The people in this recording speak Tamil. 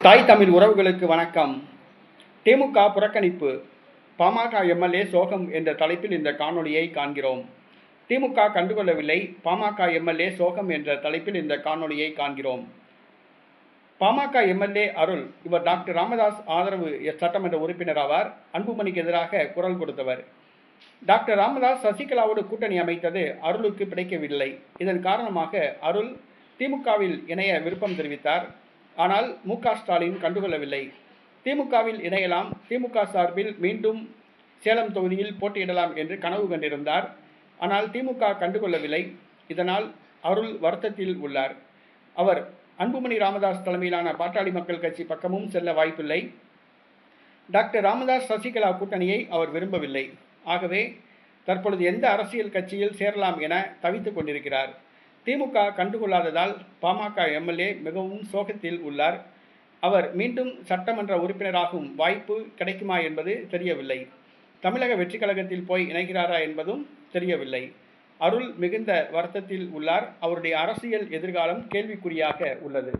தாய் தமிழ் உறவுகளுக்கு வணக்கம். திமுக புறக்கணிப்பு, பாமக எம்எல்ஏ சோகம் என்ற தலைப்பில் இந்த காணொளியை காண்கிறோம். திமுக கண்டுகொள்ளவில்லை, பாமக எம்எல்ஏ சோகம் என்ற தலைப்பில் இந்த காணொளியை காண்கிறோம். பாமக எம்எல்ஏ அருள், இவர் டாக்டர் ராமதாஸ் ஆதரவு சட்டமன்ற உறுப்பினர் ஆவார். அன்புமணிக்கு எதிராக குரல் கொடுத்தவர். டாக்டர் ராமதாஸ் சசிகலாவோடு கூட்டணி அமைத்தது அருளுக்கு பிடிக்கவில்லை. இதன் காரணமாக அருள் திமுகவில் இணைய விருப்பம் தெரிவித்தார். ஆனால் மு.க. ஸ்டாலின் கண்டுகொள்ளவில்லை. திமுகவில் இணையலாம், திமுக சார்பில் மீண்டும் சேலம் தொகுதியில் போட்டியிடலாம் என்று கனவு கண்டிருந்தார். ஆனால் திமுக கண்டுகொள்ளவில்லை. இதனால் அருள் வருத்தத்தில் உள்ளார். அவர் அன்புமணி ராமதாஸ் தலைமையிலான பாட்டாளி மக்கள் கட்சி பக்கமும் செல்ல வாய்ப்பில்லை. டாக்டர் ராமதாஸ் சசிகலா கூட்டணியை அவர் விரும்பவில்லை. ஆகவே தற்பொழுது எந்த அரசியல் கட்சியில் சேரலாம் என தவித்துக் கொண்டிருக்கிறார். திமுக கண்டுகொள்ளாததால் பாமக எம்எல்ஏ மிகவும் சோகத்தில் உள்ளார். அவர் மீண்டும் சட்டமன்ற உறுப்பினராகும் வாய்ப்பு கிடைக்குமா என்பது தெரியவில்லை. தமிழக வெற்றி கழகத்தில் போய் இணைகிறாரா என்பதும் தெரியவில்லை. அருள் மிகுந்த வருத்தத்தில் உள்ளார். அவருடைய அரசியல் எதிர்காலம் கேள்விக்குறியாக உள்ளது.